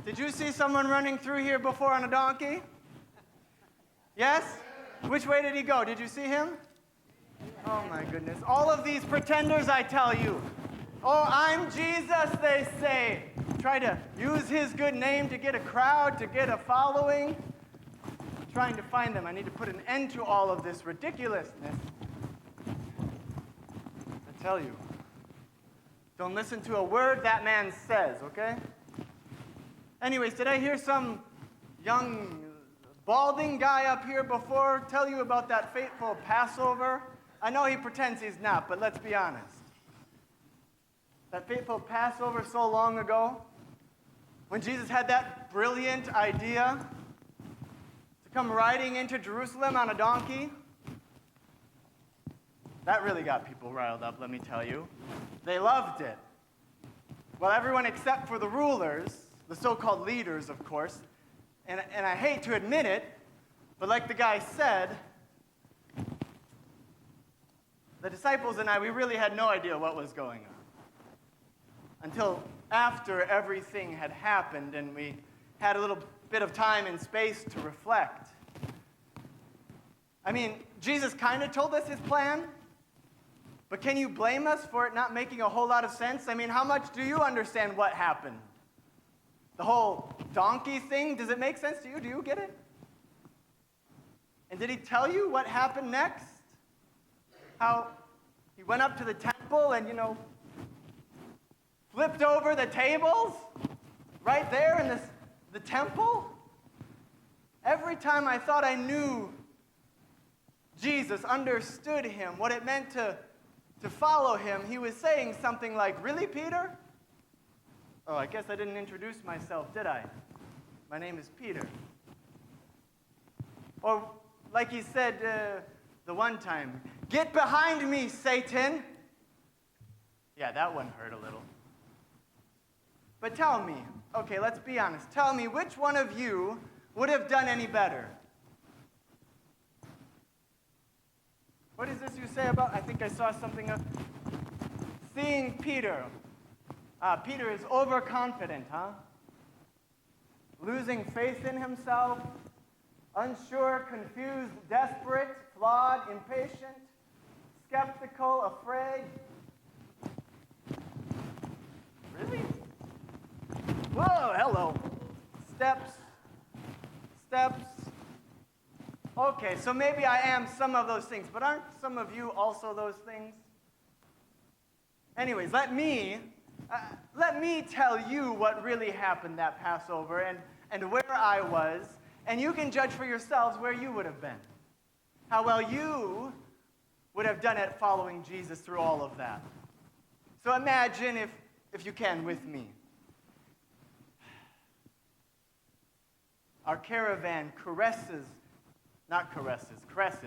Did you see someone running through here before on a donkey? Yes? Which way did he go? Did you see him? Oh my goodness. All of these pretenders, I tell you. Oh, I'm Jesus, they say. Try to use his good name to get a crowd, to get a following. I'm trying to find them. I need to put an end to all of this ridiculousness. I tell you. Don't listen to a word that man says, okay? Anyways, did I hear some young balding guy up here before tell you about that fateful Passover? I know he pretends he's not, but let's be honest. That fateful Passover so long ago, when Jesus had that brilliant idea to come riding into Jerusalem on a donkey, that really got people riled up, let me tell you. They loved it. Well, everyone except for the rulers, the so-called leaders, of course, and I hate to admit it, but like the guy said, the disciples and I, we really had no idea what was going on until after everything had happened and we had a little bit of time and space to reflect. I mean, Jesus kind of told us his plan, but can you blame us for it not making a whole lot of sense? I mean, how much do you understand what happened? The whole donkey thing, does it make sense to you? Do you get it? And did he tell you what happened next? How he went up to the temple and, flipped over the tables right there in the temple? Every time I thought I knew Jesus, understood him, what it meant to follow him, he was saying something like, "Really, Peter? Oh, I guess I didn't introduce myself, did I? My name is Peter." Or like he said the one time, "Get behind me, Satan." Yeah, that one hurt a little. But tell me, okay, let's be honest. Tell me, which one of you would have done any better? What is this you say about, I think I saw something of seeing Peter. Peter is overconfident, huh? Losing faith in himself, unsure, confused, desperate, flawed, impatient, skeptical, afraid. Really? Whoa, hello. Steps. Okay, so maybe I am some of those things, but aren't some of you also those things? Anyways, let me tell you what really happened that Passover and where I was, and you can judge for yourselves where you would have been. How well you would have done it following Jesus through all of that. So imagine, if you can, with me. Our caravan caresses,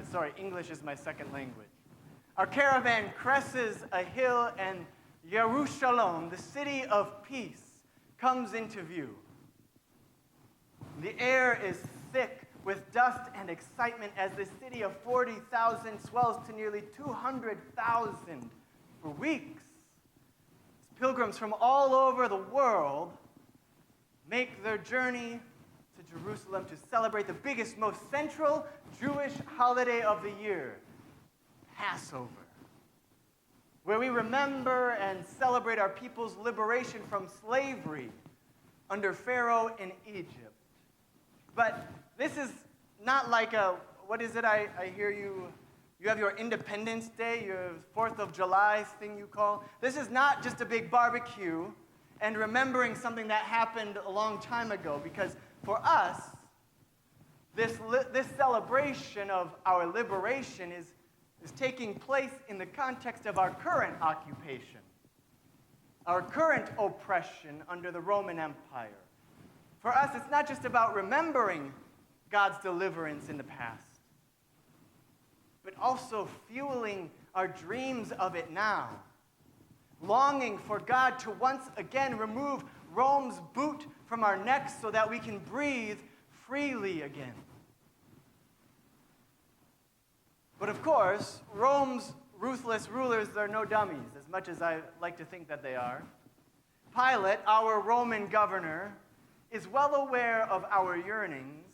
sorry, English is my second language. Our caravan cresses a hill and Jerusalem, the city of peace, comes into view. The air is thick with dust and excitement as the city of 40,000 swells to nearly 200,000 for weeks. Pilgrims from all over the world make their journey to Jerusalem to celebrate the biggest, most central Jewish holiday of the year, Passover, where we remember and celebrate our people's liberation from slavery under Pharaoh in Egypt. But this is not like what is it I hear you have your Independence Day, your 4th of July thing you call. This is not just a big barbecue and remembering something that happened a long time ago, because for us, this celebration of our liberation is taking place in the context of our current occupation, our current oppression under the Roman Empire. For us, it's not just about remembering God's deliverance in the past, but also fueling our dreams of it now, longing for God to once again remove Rome's boot from our necks so that we can breathe freely again. But of course, Rome's ruthless rulers are no dummies, as much as I like to think that they are. Pilate, our Roman governor, is well aware of our yearnings,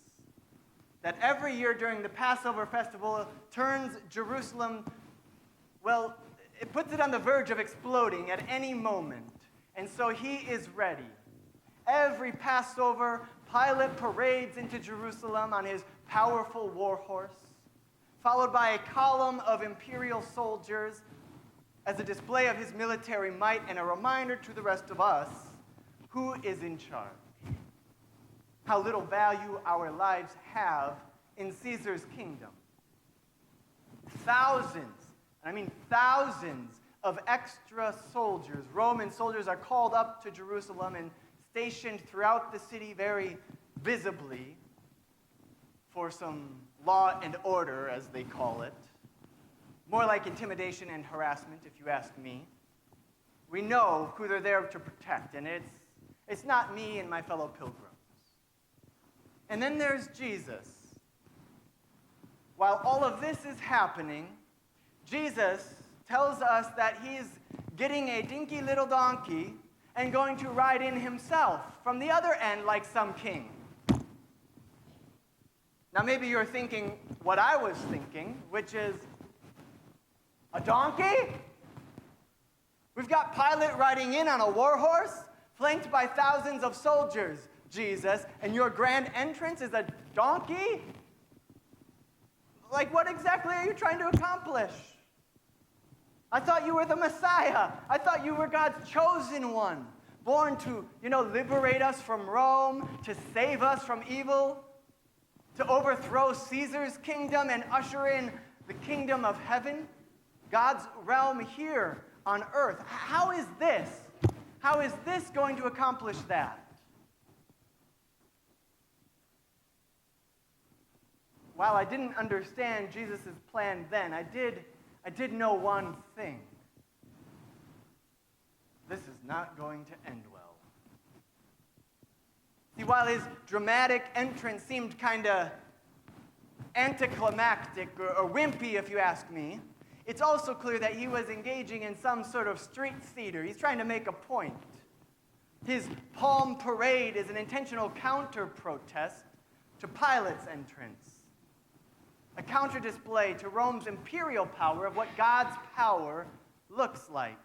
that every year during the Passover festival turns Jerusalem, well, it puts it on the verge of exploding at any moment. And so he is ready. Every Passover, Pilate parades into Jerusalem on his powerful war horse, followed by a column of imperial soldiers as a display of his military might and a reminder to the rest of us who is in charge. How little value our lives have in Caesar's kingdom. Thousands, and I mean thousands of extra soldiers, Roman soldiers, are called up to Jerusalem and stationed throughout the city very visibly for some law and order, as they call it. More like intimidation and harassment, if you ask me. We know who they're there to protect, and it's not me and my fellow pilgrims. And then there's Jesus. While all of this is happening, Jesus tells us that he's getting a dinky little donkey and going to ride in himself from the other end like some king. Now maybe you're thinking what I was thinking, which is, a donkey? We've got Pilate riding in on a war horse, flanked by thousands of soldiers, Jesus, and your grand entrance is a donkey? Like, what exactly are you trying to accomplish? I thought you were the Messiah. I thought you were God's chosen one, born to, liberate us from Rome, to save us from evil, to overthrow Caesar's kingdom and usher in the kingdom of heaven, God's realm here on earth. How is this? How is this going to accomplish that? While I didn't understand Jesus' plan then, I did know one thing. This is not going to end well. See, while his dramatic entrance seemed kind of anticlimactic or wimpy, if you ask me, it's also clear that he was engaging in some sort of street theater. He's trying to make a point. His palm parade is an intentional counter-protest to Pilate's entrance. A counter-display to Rome's imperial power of what God's power looks like.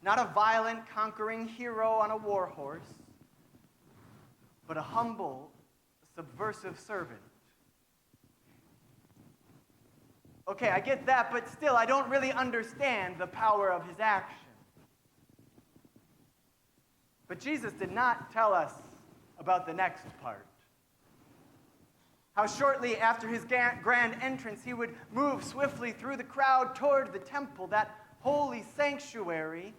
Not a violent, conquering hero on a war horse, but a humble, subversive servant. Okay, I get that, but still, I don't really understand the power of his action. But Jesus did not tell us about the next part. How shortly after his grand entrance, he would move swiftly through the crowd toward the temple, that holy sanctuary,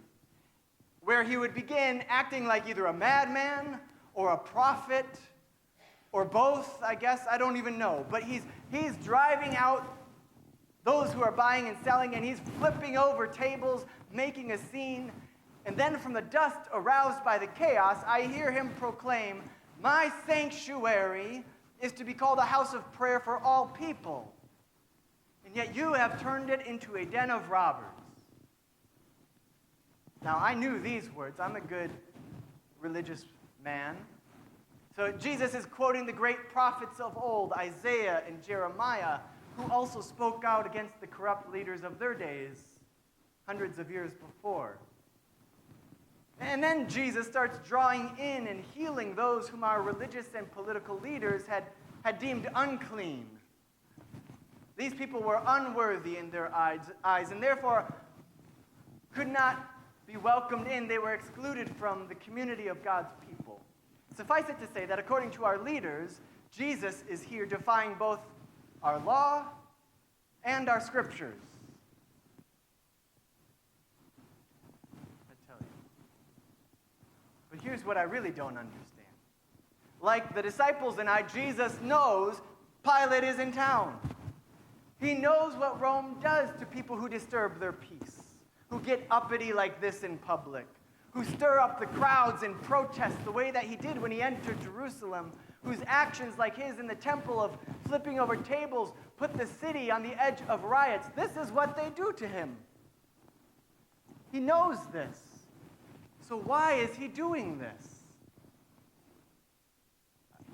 where he would begin acting like either a madman or a prophet, or both, I guess, I don't even know. But he's driving out those who are buying and selling, and he's flipping over tables, making a scene. And then from the dust aroused by the chaos, I hear him proclaim, "My sanctuary is to be called a house of prayer for all people. And yet you have turned it into a den of robbers." Now, I knew these words. I'm a good religious man. So Jesus is quoting the great prophets of old, Isaiah and Jeremiah, who also spoke out against the corrupt leaders of their days hundreds of years before. And then Jesus starts drawing in and healing those whom our religious and political leaders had deemed unclean. These people were unworthy in their eyes and therefore could not be welcomed in. They were excluded from the community of God's people. Suffice it to say that according to our leaders, Jesus is here defying both our law and our scriptures. I tell you. But here's what I really don't understand. Like the disciples and I, Jesus knows Pilate is in town. He knows what Rome does to people who disturb their peace, who get uppity like this in public, who stir up the crowds in protest the way that he did when he entered Jerusalem, whose actions like his in the temple of flipping over tables put the city on the edge of riots. This is what they do to him. He knows this. So why is he doing this?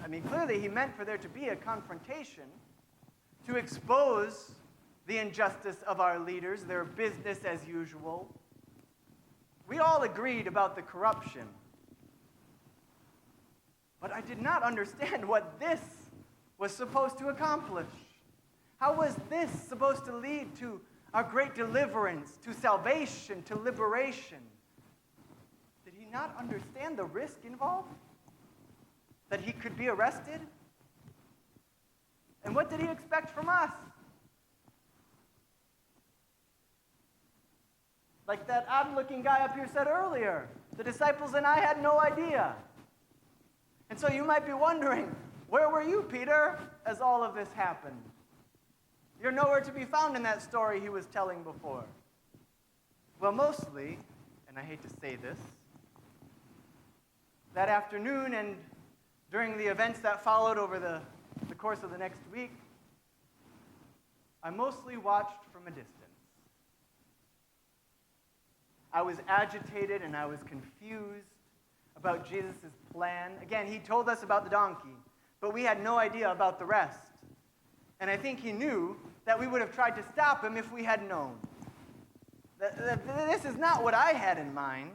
I mean, clearly he meant for there to be a confrontation to expose the injustice of our leaders, their business as usual. We all agreed about the corruption. But I did not understand what this was supposed to accomplish. How was this supposed to lead to our great deliverance, to salvation, to liberation? Did he not understand the risk involved? That he could be arrested? And what did he expect from us? Like that odd-looking guy up here said earlier, the disciples and I had no idea. And so you might be wondering, where were you, Peter, as all of this happened? You're nowhere to be found in that story he was telling before. Well, mostly, and I hate to say this, that afternoon and during the events that followed over the course of the next week, I mostly watched from a distance. I was agitated and I was confused about Jesus' plan. Again, he told us about the donkey, but we had no idea about the rest. And I think he knew that we would have tried to stop him if we had known. This is not what I had in mind.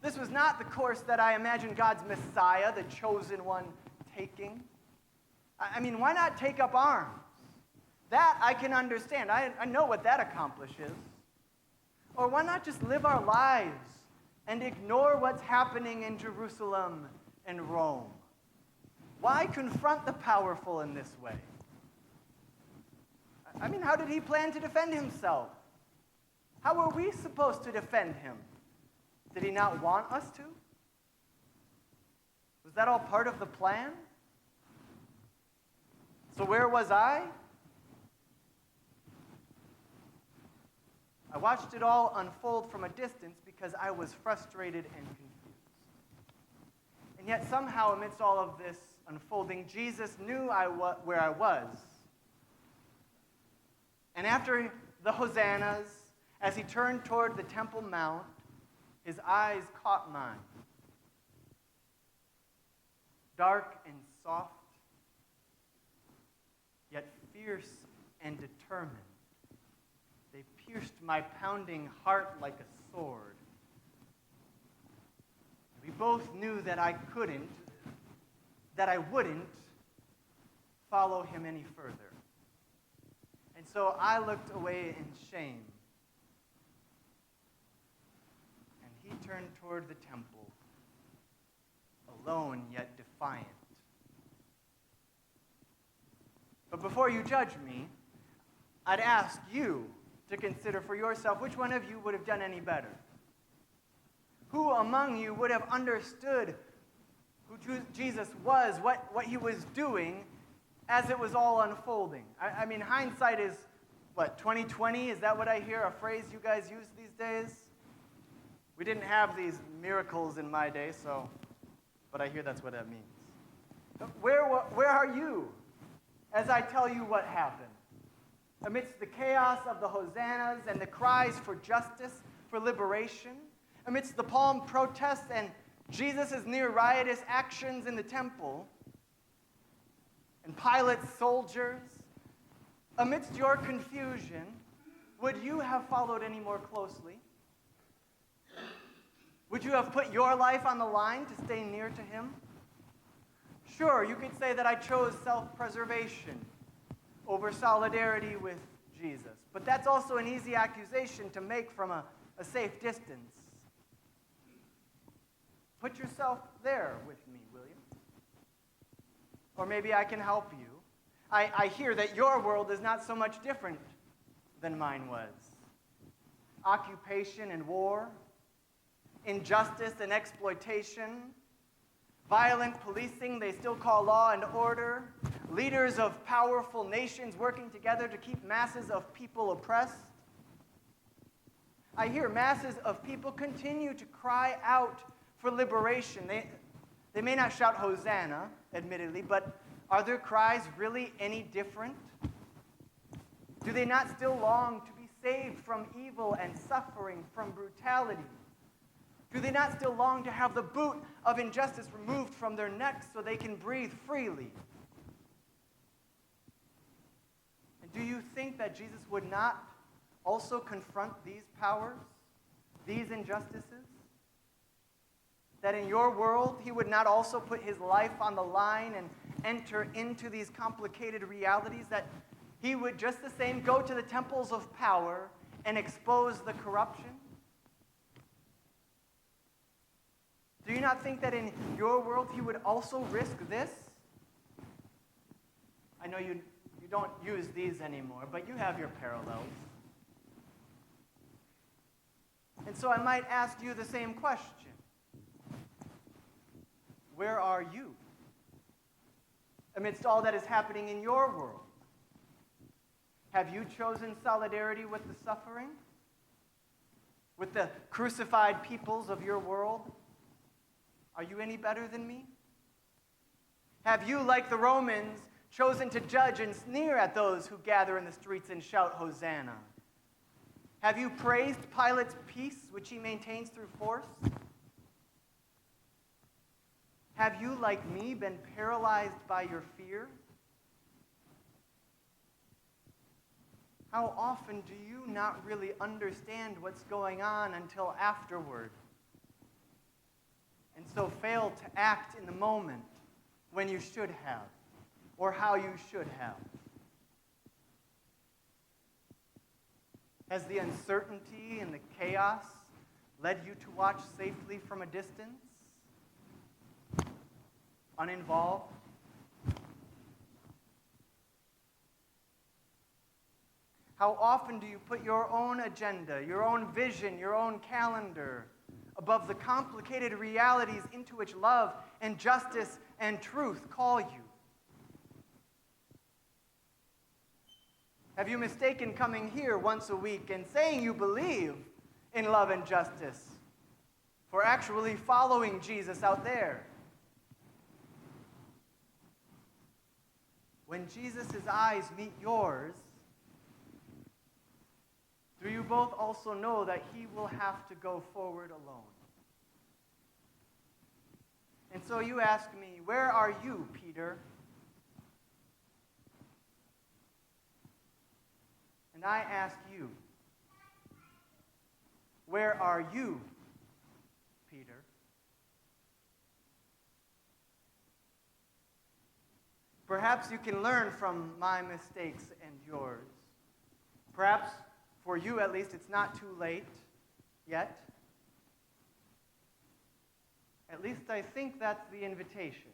This was not the course that I imagined God's Messiah, the chosen one, taking. I mean, why not take up arms? That I can understand. I know what that accomplishes. Or why not just live our lives and ignore what's happening in Jerusalem and Rome? Why confront the powerful in this way? I mean, how did he plan to defend himself? How were we supposed to defend him? Did he not want us to? Was that all part of the plan? So where was I? I watched it all unfold from a distance because I was frustrated and confused. And yet somehow amidst all of this unfolding, Jesus knew where I was. And after the hosannas, as he turned toward the Temple Mount, his eyes caught mine. Dark and soft, yet fierce and determined. They pierced my pounding heart like a sword. We both knew that I wouldn't follow him any further. And so I looked away in shame. And he turned toward the temple, alone yet defiant. But before you judge me, I'd ask you to consider for yourself which one of you would have done any better. Who among you would have understood who Jesus was, what he was doing as it was all unfolding? I mean, hindsight is, 20/20? Is that what I hear, a phrase you guys use these days? We didn't have these miracles in my day, but I hear that's what that means. Where are you as I tell you what happened? Amidst the chaos of the hosannas and the cries for justice, for liberation, amidst the palm protests and Jesus' near riotous actions in the temple, and Pilate's soldiers, amidst your confusion, would you have followed any more closely? Would you have put your life on the line to stay near to him? Sure, you could say that I chose self-preservation over solidarity with Jesus. But that's also an easy accusation to make from a safe distance. Put yourself there with me, will you? Or maybe I can help you. I hear that your world is not so much different than mine was. Occupation and war, injustice and exploitation, violent policing they still call law and order, leaders of powerful nations working together to keep masses of people oppressed. I hear masses of people continue to cry out for liberation. They may not shout Hosanna, admittedly, but are their cries really any different? Do they not still long to be saved from evil and suffering, from brutality, Do they not still long to have the boot of injustice removed from their necks so they can breathe freely? And do you think that Jesus would not also confront these powers, these injustices? That in your world, he would not also put his life on the line and enter into these complicated realities, that he would just the same go to the temples of power and expose the corruption? Do you not think that in your world he would also risk this? I know you don't use these anymore, but you have your parallels. And so I might ask you the same question. Where are you amidst all that is happening in your world? Have you chosen solidarity with the suffering? With the crucified peoples of your world? Are you any better than me? Have you, like the Romans, chosen to judge and sneer at those who gather in the streets and shout, Hosanna? Have you praised Pilate's peace, which he maintains through force? Have you, like me, been paralyzed by your fear? How often do you not really understand what's going on until afterward? And so fail to act in the moment when you should have, or how you should have? Has the uncertainty and the chaos led you to watch safely from a distance? Uninvolved? How often do you put your own agenda, your own vision, your own calendar above the complicated realities into which love and justice and truth call you? Have you mistaken coming here once a week and saying you believe in love and justice for actually following Jesus out there? When Jesus' eyes meet yours, do you both also know that he will have to go forward alone? And so you ask me, where are you, Peter? And I ask you, where are you, Peter? Perhaps you can learn from my mistakes and yours. Perhaps, for you at least, it's not too late yet. At least I think that's the invitation.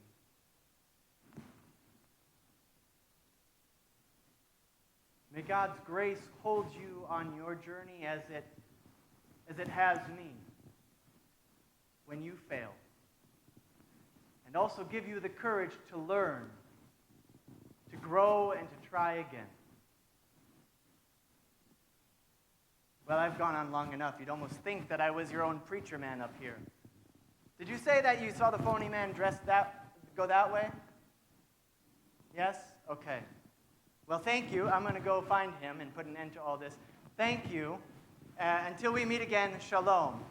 May God's grace hold you on your journey as it has me when you fail. And also give you the courage to learn, to grow, and to try again. Well, I've gone on long enough. You'd almost think that I was your own preacher man up here. Did you say that you saw the phony man go that way? Yes? Okay. Well, thank you. I'm going to go find him and put an end to all this. Thank you. Until we meet again, shalom.